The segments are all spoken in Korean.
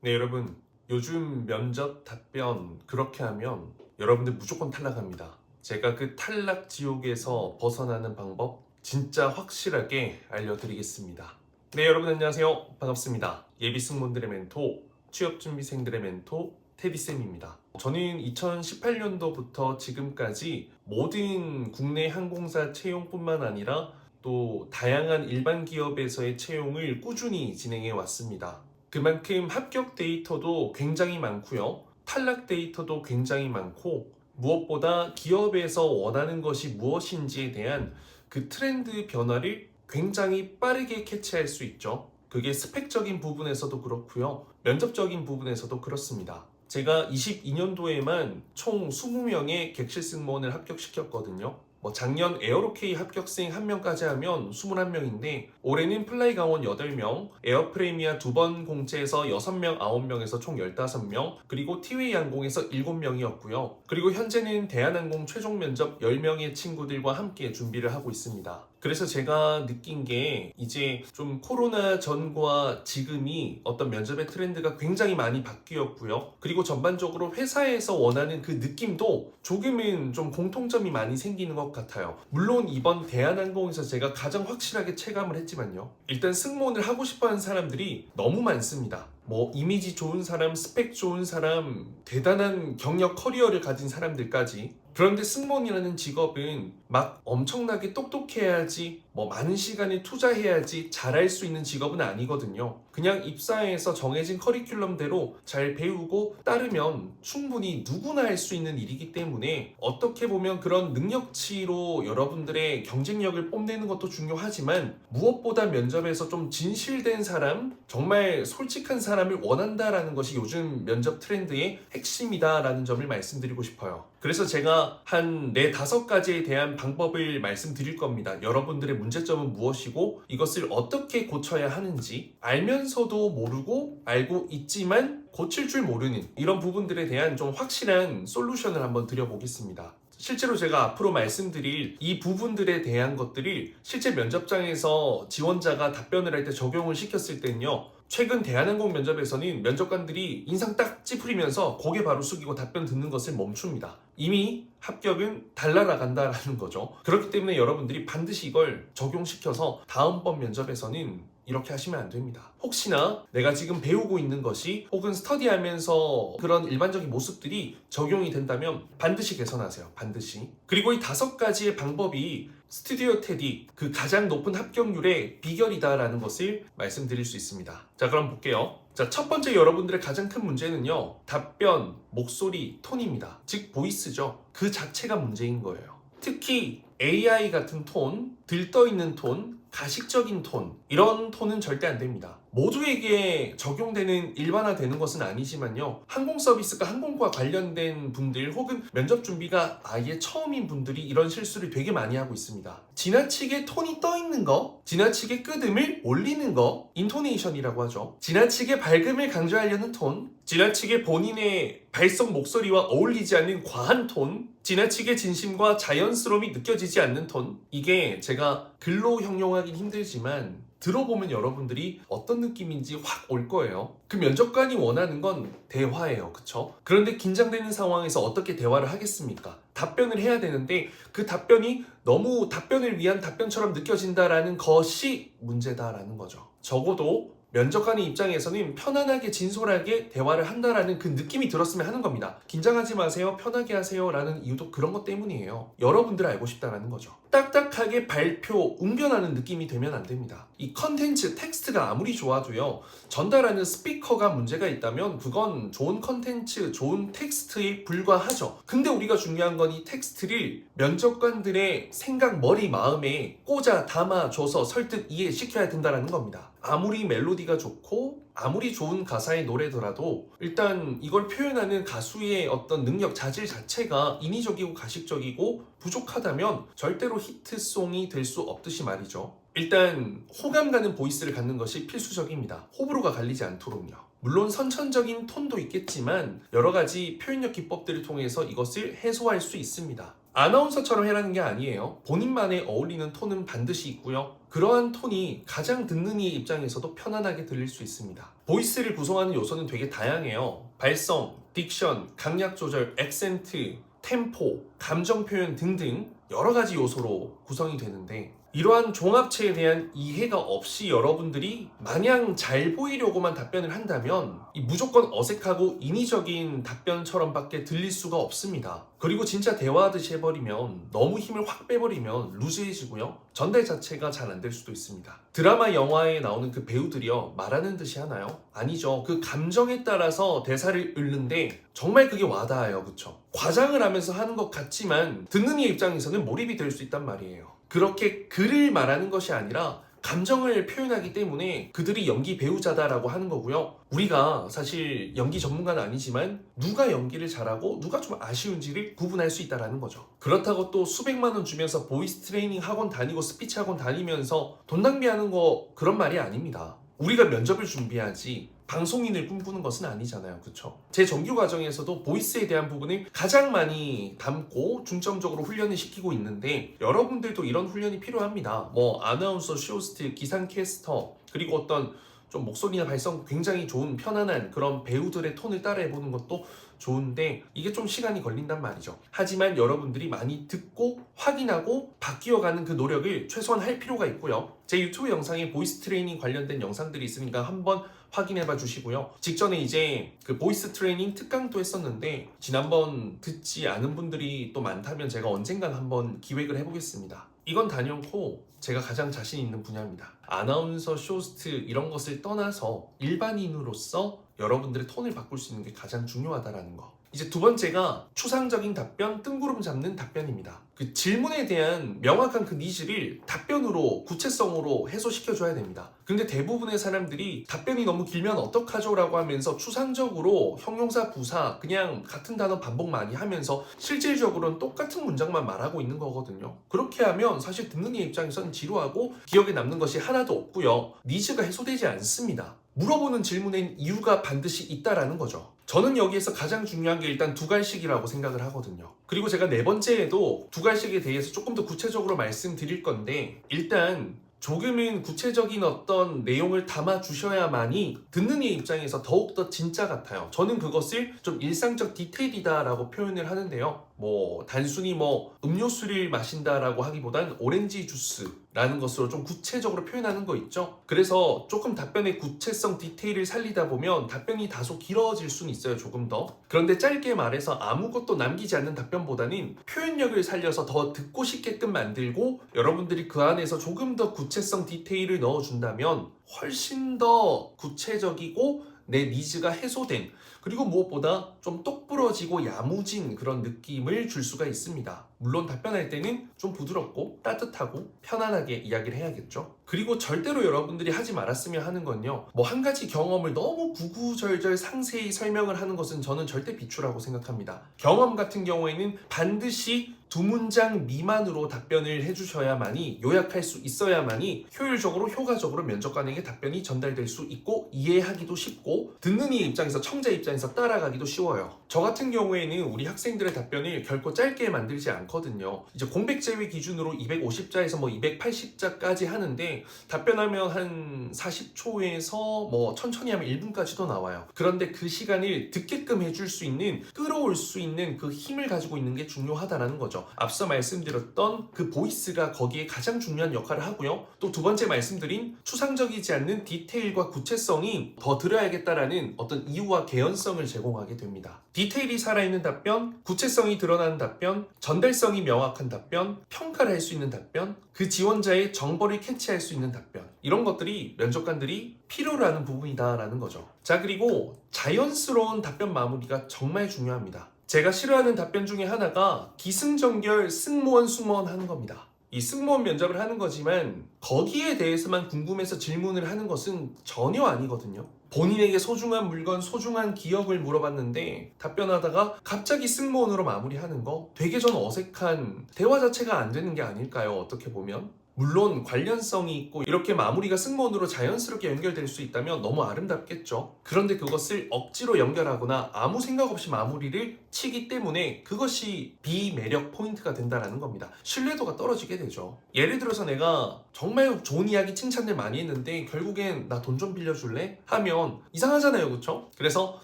네, 여러분, 요즘 면접 답변 그렇게 하면 여러분들 무조건 탈락합니다. 제가 그 탈락 지옥에서 벗어나는 방법 진짜 확실하게 알려드리겠습니다. 네, 여러분 안녕하세요. 반갑습니다. 예비 승무원들의 멘토, 취업준비생들의 멘토 테디쌤입니다. 저는 2018년도부터 지금까지 모든 국내 항공사 채용뿐만 아니라 또 다양한 일반 기업에서의 채용을 꾸준히 진행해 왔습니다. 그만큼 합격 데이터도 굉장히 많고요. 탈락 데이터도 굉장히 많고, 무엇보다 기업에서 원하는 것이 무엇인지에 대한 그 트렌드 변화를 굉장히 빠르게 캐치할 수 있죠. 그게 스펙적인 부분에서도 그렇고요. 면접적인 부분에서도 그렇습니다. 제가 22년도에만 총 20명의 객실 승무원을 합격시켰거든요. 작년 에어로케이 합격생 1명까지 하면 21명인데 올해는 플라이 강원 8명, 에어프레미아 2번 공채에서 6명, 9명에서 총 15명, 그리고 티웨이 항공에서 7명이었고요. 그리고 현재는 대한항공 최종 면접 10명의 친구들과 함께 준비를 하고 있습니다. 그래서 제가 느낀 게 이제 좀 코로나 전과 지금이 어떤 면접의 트렌드가 굉장히 많이 바뀌었고요. 그리고 전반적으로 회사에서 원하는 그 느낌도 조금은 좀 공통점이 많이 생기는 것 같아요. 물론 이번 대한항공에서 제가 가장 확실하게 체감을 했지만요. 일단 승무원을 하고 싶어하는 사람들이 너무 많습니다. 이미지 좋은 사람, 스펙 좋은 사람, 대단한 경력 커리어를 가진 사람들까지. 그런데 승무원이라는 직업은 막 엄청나게 똑똑해야지, 많은 시간을 투자해야지 잘할 수 있는 직업은 아니거든요. 그냥 입사해서 정해진 커리큘럼대로 잘 배우고 따르면 충분히 누구나 할 수 있는 일이기 때문에 어떻게 보면 그런 능력치로 여러분들의 경쟁력을 뽐내는 것도 중요하지만 무엇보다 면접에서 좀 진실된 사람, 정말 솔직한 사람을 원한다라는 것이 요즘 면접 트렌드의 핵심이다라는 점을 말씀드리고 싶어요. 그래서 제가 한 4-5가지에 대한 방법을 말씀드릴 겁니다. 여러분들의 문제점은 무엇이고 이것을 어떻게 고쳐야 하는지, 알면서도 모르고 알고 있지만 고칠 줄 모르는 이런 부분들에 대한 좀 확실한 솔루션을 한번 드려보겠습니다. 실제로 제가 앞으로 말씀드릴 이 부분들에 대한 것들이 실제 면접장에서 지원자가 답변을 할 때 적용을 시켰을 때는요, 최근 대한항공 면접에서는 면접관들이 인상 딱 찌푸리면서 고개 바로 숙이고 답변 듣는 것을 멈춥니다. 이미 합격은 달날아간다라는 거죠. 그렇기 때문에 여러분들이 반드시 이걸 적용시켜서 다음번 면접에서는 이렇게 하시면 안 됩니다. 혹시나 내가 지금 배우고 있는 것이 혹은 스터디하면서 그런 일반적인 모습들이 적용이 된다면 반드시 개선하세요. 반드시. 그리고 이 5가지의 방법이 스튜디오 테디, 그 가장 높은 합격률의 비결이다라는 것을 말씀드릴 수 있습니다. 자, 그럼 볼게요. 자, 첫 번째 여러분들의 가장 큰 문제는요, 답변, 목소리, 톤입니다. 즉 보이스죠. 그 자체가 문제인 거예요. 특히 AI 같은 톤, 들떠있는 톤, 가식적인 톤, 이런 톤은 절대 안 됩니다. 모두에게 적용되는 일반화되는 것은 아니지만요, 항공 서비스가 항공과 관련된 분들 혹은 면접 준비가 아예 처음인 분들이 이런 실수를 되게 많이 하고 있습니다. 지나치게 톤이 떠 있는 거, 지나치게 끄듬을 올리는 거, 인토네이션이라고 하죠. 지나치게 밝음을 강조하려는 톤, 지나치게 본인의 발성 목소리와 어울리지 않는 과한 톤, 지나치게 진심과 자연스러움이 느껴지지 않는 톤. 이게 제가 글로 형용하긴 힘들지만 들어보면 여러분들이 어떤 느낌인지 확 올 거예요. 그 면접관이 원하는 건 대화예요. 그쵸? 그런데 긴장되는 상황에서 어떻게 대화를 하겠습니까? 답변을 해야 되는데 그 답변이 너무 답변을 위한 답변처럼 느껴진다라는 것이 문제다라는 거죠. 적어도 면접관의 입장에서는 편안하게 진솔하게 대화를 한다라는 그 느낌이 들었으면 하는 겁니다. 긴장하지 마세요, 편하게 하세요 라는 이유도 그런 것 때문이에요. 여러분들 알고 싶다라는 거죠. 딱딱하게 발표, 웅변하는 느낌이 되면 안 됩니다. 이 컨텐츠, 텍스트가 아무리 좋아도요, 전달하는 스피커가 문제가 있다면 그건 좋은 컨텐츠, 좋은 텍스트에 불과하죠. 근데 우리가 중요한 건 이 텍스트를 면접관들의 생각, 머리, 마음에 꽂아 담아줘서 설득, 이해시켜야 된다는 겁니다. 아무리 멜로디가 좋고 아무리 좋은 가사의 노래더라도 일단 이걸 표현하는 가수의 어떤 능력, 자질 자체가 인위적이고 가식적이고 부족하다면 절대로 히트송이 될 수 없듯이 말이죠. 일단 호감 가는 보이스를 갖는 것이 필수적입니다. 호불호가 갈리지 않도록요. 물론 선천적인 톤도 있겠지만 여러 가지 표현력 기법들을 통해서 이것을 해소할 수 있습니다. 아나운서처럼 해라는 게 아니에요. 본인만의 어울리는 톤은 반드시 있고요. 그러한 톤이 가장 듣는 이의 입장에서도 편안하게 들릴 수 있습니다. 보이스를 구성하는 요소는 되게 다양해요. 발성, 딕션, 강약 조절, 액센트, 템포, 감정 표현 등등 여러 가지 요소로 구성이 되는데, 이러한 종합체에 대한 이해가 없이 여러분들이 마냥 잘 보이려고만 답변을 한다면 이 무조건 어색하고 인위적인 답변처럼밖에 들릴 수가 없습니다. 그리고 진짜 대화하듯이 해버리면, 너무 힘을 확 빼버리면 루즈해지고요, 전달 자체가 잘 안 될 수도 있습니다. 드라마, 영화에 나오는 그 배우들이요, 말하는 듯이 하나요? 아니죠. 그 감정에 따라서 대사를 읊는데 정말 그게 와닿아요. 그쵸? 과장을 하면서 하는 것 같지만 듣는 이 입장에서는 몰입이 될 수 있단 말이에요. 그렇게 글을 말하는 것이 아니라 감정을 표현하기 때문에 그들이 연기 배우자다라고 하는 거고요. 우리가 사실 연기 전문가는 아니지만 누가 연기를 잘하고 누가 좀 아쉬운지를 구분할 수 있다는 거죠. 그렇다고 또 수백만 원 주면서 보이스 트레이닝 학원 다니고 스피치 학원 다니면서 돈 낭비하는 거, 그런 말이 아닙니다. 우리가 면접을 준비하지 방송인을 꿈꾸는 것은 아니잖아요. 그쵸? 제 정규 과정에서도 보이스에 대한 부분을 가장 많이 담고 중점적으로 훈련을 시키고 있는데, 여러분들도 이런 훈련이 필요합니다. 뭐 아나운서, 쇼호스트, 기상캐스터, 그리고 어떤 좀 목소리나 발성 굉장히 좋은 편안한 그런 배우들의 톤을 따라해보는 것도 좋은데, 이게 좀 시간이 걸린단 말이죠. 하지만 여러분들이 많이 듣고 확인하고 바뀌어가는 그 노력을 최소한 할 필요가 있고요. 제 유튜브 영상에 보이스 트레이닝 관련된 영상들이 있으니까 한번 확인해봐 주시고요. 직전에 이제 그 보이스 트레이닝 특강도 했었는데, 지난번 듣지 않은 분들이 또 많다면 제가 언젠간 한번 기획을 해보겠습니다. 이건 단연코 제가 가장 자신 있는 분야입니다. 아나운서, 쇼호스트 이런 것을 떠나서 일반인으로서 여러분들의 톤을 바꿀 수 있는 게 가장 중요하다는 거. 이제 두 번째가 추상적인 답변, 뜬구름 잡는 답변입니다. 그 질문에 대한 명확한 그 니즈를 답변으로, 구체성으로 해소시켜줘야 됩니다. 근데 대부분의 사람들이 답변이 너무 길면 어떡하죠? 라고 하면서 추상적으로 형용사, 부사 그냥 같은 단어 반복 많이 하면서 실질적으로는 똑같은 문장만 말하고 있는 거거든요. 그렇게 하면 사실 듣는 이 입장에서는 지루하고 기억에 남는 것이 하나도 없고요, 니즈가 해소되지 않습니다. 물어보는 질문엔 이유가 반드시 있다라는 거죠. 저는 여기에서 가장 중요한 게 일단 두 갈식이라고 생각을 하거든요. 그리고 제가 네 번째에도 두 갈식에 대해서 조금 더 구체적으로 말씀드릴 건데, 일단 조금은 구체적인 어떤 내용을 담아 주셔야만이 듣는 이의 입장에서 더욱더 진짜 같아요. 저는 그것을 좀 일상적 디테일이다라고 표현을 하는데요. 뭐 단순히 뭐 음료수를 마신다라고 하기보단 오렌지 주스라는 것으로 좀 구체적으로 표현하는 거 있죠. 그래서 조금 답변의 구체성, 디테일을 살리다 보면 답변이 다소 길어질 수는 있어요. 조금 더. 그런데 짧게 말해서 아무것도 남기지 않는 답변보다는 표현력을 살려서 더 듣고 싶게끔 만들고, 여러분들이 그 안에서 조금 더 구체성, 디테일을 넣어준다면 훨씬 더 구체적이고 내 니즈가 해소된, 그리고 무엇보다 좀 똑부러지고 야무진 그런 느낌을 줄 수가 있습니다. 물론 답변할 때는 좀 부드럽고 따뜻하고 편안하게 이야기를 해야겠죠. 그리고 절대로 여러분들이 하지 말았으면 하는 건요, 뭐 한 가지 경험을 너무 구구절절 상세히 설명을 하는 것은 저는 절대 비추라고 생각합니다. 경험 같은 경우에는 반드시 두 문장 미만으로 답변을 해주셔야만이, 요약할 수 있어야만이 효율적으로, 효과적으로 면접관에게 답변이 전달될 수 있고 이해하기도 쉽고 듣는 이 입장에서, 청자 입장에서 따라가기도 쉬워요. 저 같은 경우에는 우리 학생들의 답변을 결코 짧게 만들지 않거든요. 이제 공백 제외 기준으로 250자에서 뭐 280자까지 하는데, 답변하면 한 40초에서 뭐 천천히 하면 1분까지도 나와요. 그런데 그 시간을 듣게끔 해줄 수 있는, 끌어올 수 있는 그 힘을 가지고 있는 게 중요하다는 거죠. 앞서 말씀드렸던 그 보이스가 거기에 가장 중요한 역할을 하고요. 또 두 번째 말씀드린 추상적이지 않는 디테일과 구체성이 더 들어야겠다라는 어떤 이유와 개연성을 제공하게 됩니다. 디테일이 살아있는 답변, 구체성이 드러나는 답변, 전달성이 명확한 답변, 평가를 할 수 있는 답변, 그 지원자의 정보를 캐치할 수 있는 답변, 이런 것들이 면접관들이 필요로 하는 부분이다라는 거죠. 자, 그리고 자연스러운 답변 마무리가 정말 중요합니다. 제가 싫어하는 답변 중에 하나가 기승전결, 승무원, 승무원 하는 겁니다. 이 승무원 면접을 하는 거지만 거기에 대해서만 궁금해서 질문을 하는 것은 전혀 아니거든요. 본인에게 소중한 물건, 소중한 기억을 물어봤는데 답변하다가 갑자기 승무원으로 마무리하는 거, 되게 좀 어색한, 대화 자체가 안 되는 게 아닐까요? 어떻게 보면. 물론 관련성이 있고 이렇게 마무리가 승무원으로 자연스럽게 연결될 수 있다면 너무 아름답겠죠. 그런데 그것을 억지로 연결하거나 아무 생각 없이 마무리를 치기 때문에 그것이 비매력 포인트가 된다는 겁니다. 신뢰도가 떨어지게 되죠. 예를 들어서 내가 정말 좋은 이야기 칭찬들 많이 했는데 결국엔 나 돈 좀 빌려줄래? 하면 이상하잖아요, 그렇죠? 그래서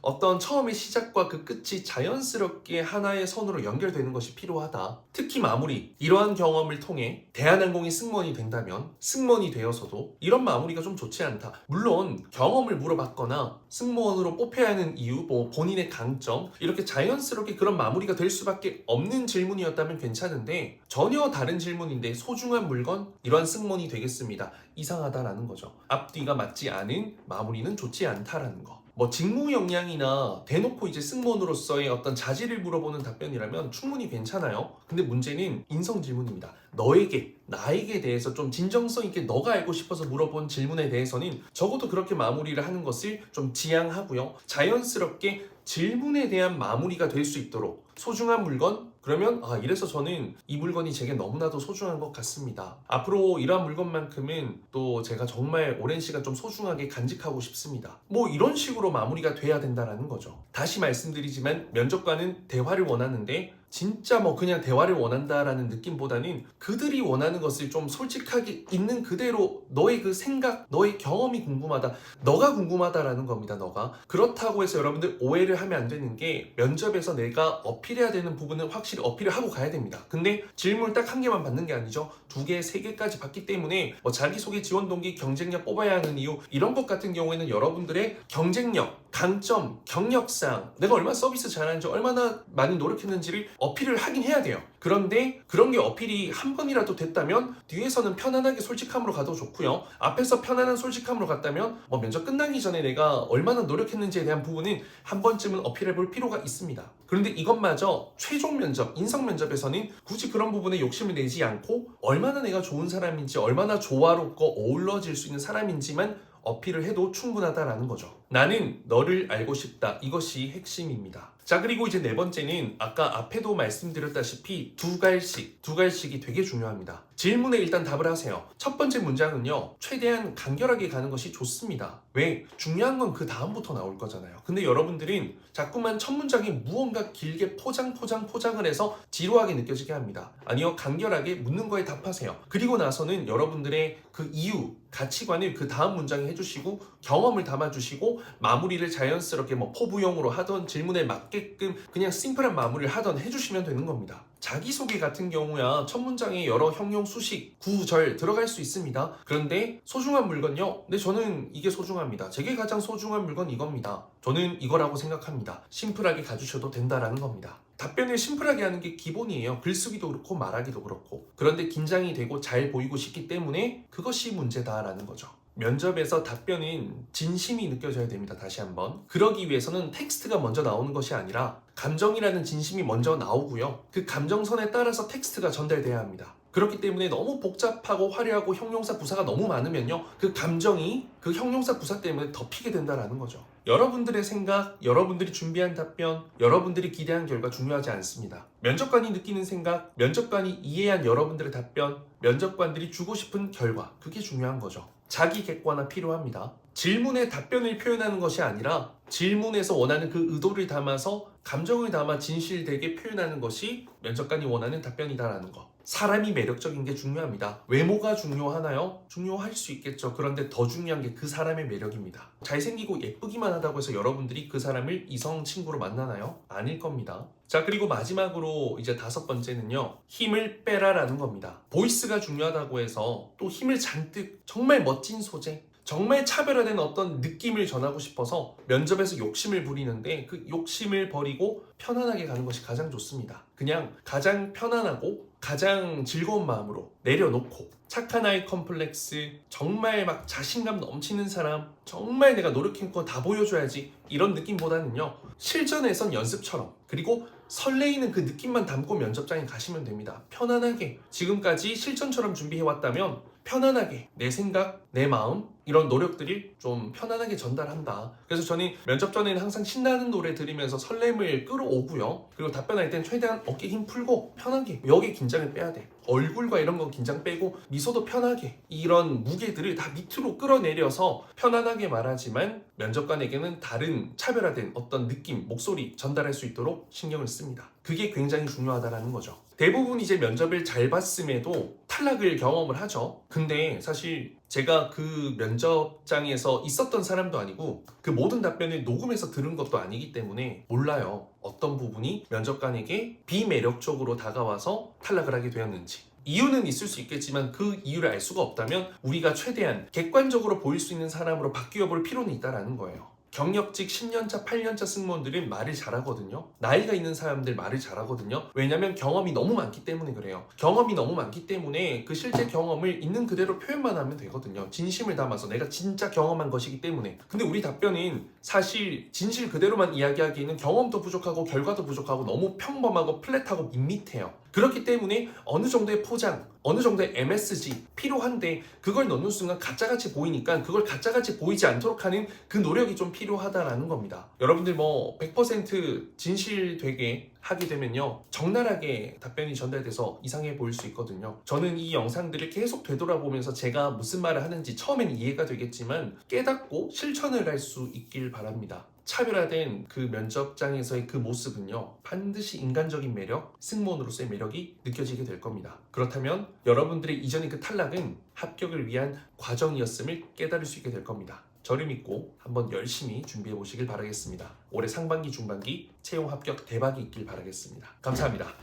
어떤 처음의 시작과 그 끝이 자연스럽게 하나의 선으로 연결되는 것이 필요하다. 특히 마무리, 이러한 경험을 통해 대한항공이 승무원이 된다면 승무원이 되어서도 이런 마무리가 좀 좋지 않다. 물론 경험을 물어봤거나 승무원으로 뽑혀야 하는 이유, 뭐 본인의 강점, 이렇게 자연스럽게 그런 마무리가 될 수밖에 없는 질문이었다면 괜찮은데 전혀 다른 질문인데 소중한 물건, 이러한 승무원이 되겠습니다. 이상하다라는 거죠. 앞뒤가 맞지 않은 마무리는 좋지 않다라는 거. 뭐 직무 역량이나 대놓고 이제 승무원으로서의 어떤 자질을 물어보는 답변이라면 충분히 괜찮아요. 근데 문제는 인성 질문입니다. 너에게, 나에게 대해서 좀 진정성 있게 너가 알고 싶어서 물어본 질문에 대해서는 적어도 그렇게 마무리를 하는 것을 좀 지양하고요. 자연스럽게 질문에 대한 마무리가 될 수 있도록 소중한 물건? 그러면 이래서 저는 이 물건이 제게 너무나도 소중한 것 같습니다. 앞으로 이러한 물건만큼은 또 제가 정말 오랜 시간 좀 소중하게 간직하고 싶습니다. 뭐 이런 식으로 마무리가 돼야 된다는 거죠. 다시 말씀드리지만 면접관은 대화를 원하는데 진짜 뭐 그냥 대화를 원한다라는 느낌보다는 그들이 원하는 것을 좀 솔직하게 있는 그대로 너의 그 생각, 너의 경험이 궁금하다. 너가 궁금하다라는 겁니다. 너가. 그렇다고 해서 여러분들 오해를 하면 안 되는 게 면접에서 내가 어필해야 되는 부분은 확실히 어필을 하고 가야 됩니다. 근데 질문을 딱 한 개만 받는 게 아니죠. 2개, 3개까지 받기 때문에 뭐 자기소개, 지원 동기, 경쟁력 뽑아야 하는 이유 이런 것 같은 경우에는 여러분들의 경쟁력, 강점, 경력상 내가 얼마나 서비스 잘하는지 얼마나 많이 노력했는지를 어필을 하긴 해야 돼요. 그런데 그런 게 어필이 한 번이라도 됐다면 뒤에서는 편안하게 솔직함으로 가도 좋고요. 앞에서 편안한 솔직함으로 갔다면 뭐 면접 끝나기 전에 내가 얼마나 노력했는지에 대한 부분은 한 번쯤은 어필해 볼 필요가 있습니다. 그런데 이것마저 최종 면접, 인성 면접에서는 굳이 그런 부분에 욕심을 내지 않고 얼마나 내가 좋은 사람인지 얼마나 조화롭고 어우러질 수 있는 사람인지만 어필을 해도 충분하다라는 거죠. 나는 너를 알고 싶다. 이것이 핵심입니다. 자, 그리고 이제 네 번째는 아까 앞에도 말씀드렸다시피 두 갈식이 되게 중요합니다. 질문에 일단 답을 하세요. 첫 번째 문장은요, 최대한 간결하게 가는 것이 좋습니다. 왜? 중요한 건 그 다음부터 나올 거잖아요. 근데 여러분들은 자꾸만 첫 문장에 무언가 길게 포장을 해서 지루하게 느껴지게 합니다. 아니요, 간결하게 묻는 거에 답하세요. 그리고 나서는 여러분들의 그 이유, 가치관을 그 다음 문장에 해주시고 경험을 담아주시고 마무리를 자연스럽게 뭐 포부용으로 하던 질문에 맞게끔 그냥 심플한 마무리를 하던 해주시면 되는 겁니다. 자기소개 같은 경우야 첫 문장에 여러 형용, 수식, 구절 들어갈 수 있습니다. 그런데 소중한 물건요? 네, 저는 이게 소중합니다. 제게 가장 소중한 물건 이겁니다. 저는 이거라고 생각합니다. 심플하게 가주셔도 된다라는 겁니다. 답변을 심플하게 하는 게 기본이에요. 글쓰기도 그렇고 말하기도 그렇고. 그런데 긴장이 되고 잘 보이고 싶기 때문에 그것이 문제다라는 거죠. 면접에서 답변은 진심이 느껴져야 됩니다. 다시 한번. 그러기 위해서는 텍스트가 먼저 나오는 것이 아니라 감정이라는 진심이 먼저 나오고요. 그 감정선에 따라서 텍스트가 전달돼야 합니다. 그렇기 때문에 너무 복잡하고 화려하고 형용사 부사가 너무 많으면요, 그 감정이 그 형용사 부사 때문에 덮이게 된다는 거죠. 여러분들의 생각, 여러분들이 준비한 답변, 여러분들이 기대한 결과 중요하지 않습니다. 면접관이 느끼는 생각, 면접관이 이해한 여러분들의 답변, 면접관들이 주고 싶은 결과, 그게 중요한 거죠. 자기 객관화 필요합니다. 질문에 답변을 표현하는 것이 아니라 질문에서 원하는 그 의도를 담아서 감정을 담아 진실되게 표현하는 것이 면접관이 원하는 답변이다라는 거. 사람이 매력적인 게 중요합니다. 외모가 중요하나요? 중요할 수 있겠죠. 그런데 더 중요한 게 그 사람의 매력입니다. 잘생기고 예쁘기만 하다고 해서 여러분들이 그 사람을 이성 친구로 만나나요? 아닐 겁니다. 자, 그리고 마지막으로 이제 5번째는요, 힘을 빼라라는 겁니다. 보이스가 중요하다고 해서 또 힘을 잔뜩, 정말 멋진 소재, 정말 차별화된 어떤 느낌을 전하고 싶어서 면접에서 욕심을 부리는데 그 욕심을 버리고 편안하게 가는 것이 가장 좋습니다. 그냥 가장 편안하고 가장 즐거운 마음으로 내려놓고 착한 아이 컴플렉스, 정말 막 자신감 넘치는 사람, 정말 내가 노력한 거 다 보여줘야지 이런 느낌보다는요, 실전에선 연습처럼 그리고 설레이는 그 느낌만 담고 면접장에 가시면 됩니다. 편안하게 지금까지 실전처럼 준비해왔다면 편안하게 내 생각, 내 마음 이런 노력들이 좀 편안하게 전달한다. 그래서 저는 면접 전에는 항상 신나는 노래 들으면서 설렘을 끌어오고요. 그리고 답변할 땐 최대한 어깨 힘 풀고 편하게 여기 긴장을 빼야 돼. 얼굴과 이런 거 긴장 빼고 미소도 편하게 이런 무게들을 다 밑으로 끌어내려서 편안하게 말하지만 면접관에게는 다른 차별화된 어떤 느낌, 목소리 전달할 수 있도록 신경을 씁니다. 그게 굉장히 중요하다는 거죠. 대부분 이제 면접을 잘 봤음에도 탈락을 경험을 하죠. 근데 사실 제가 그 면접장에서 있었던 사람도 아니고 그 모든 답변을 녹음해서 들은 것도 아니기 때문에 몰라요. 어떤 부분이 면접관에게 비매력적으로 다가와서 탈락을 하게 되었는지. 이유는 있을 수 있겠지만 그 이유를 알 수가 없다면 우리가 최대한 객관적으로 보일 수 있는 사람으로 바뀌어 볼 필요는 있다는 거예요. 경력직 10년차, 8년차 승무원들은 말을 잘하거든요. 나이가 있는 사람들 말을 잘하거든요. 왜냐면 경험이 너무 많기 때문에 그래요. 경험이 너무 많기 때문에 그 실제 경험을 있는 그대로 표현만 하면 되거든요. 진심을 담아서 내가 진짜 경험한 것이기 때문에. 근데 우리 답변은 사실 진실 그대로만 이야기하기에는 경험도 부족하고 결과도 부족하고 너무 평범하고 플랫하고 밋밋해요. 그렇기 때문에 어느 정도의 포장, 어느 정도의 MSG 필요한데 그걸 넣는 순간 가짜같이 보이니까 그걸 가짜같이 보이지 않도록 하는 그 노력이 좀 필요하다라는 겁니다. 여러분들 뭐 100% 진실되게 하게 되면요 적나라하게 답변이 전달돼서 이상해 보일 수 있거든요. 저는 이 영상들을 계속 되돌아보면서 제가 무슨 말을 하는지 처음에는 이해가 되겠지만 깨닫고 실천을 할 수 있길 바랍니다. 차별화된 그 면접장에서의 그 모습은요 반드시 인간적인 매력, 승무원으로서의 매력이 느껴지게 될 겁니다. 그렇다면 여러분들의 이전의 그 탈락은 합격을 위한 과정이었음을 깨달을 수 있게 될 겁니다. 저를 믿고 한번 열심히 준비해 보시길 바라겠습니다. 올해 상반기, 중반기 채용 합격 대박이 있길 바라겠습니다. 감사합니다.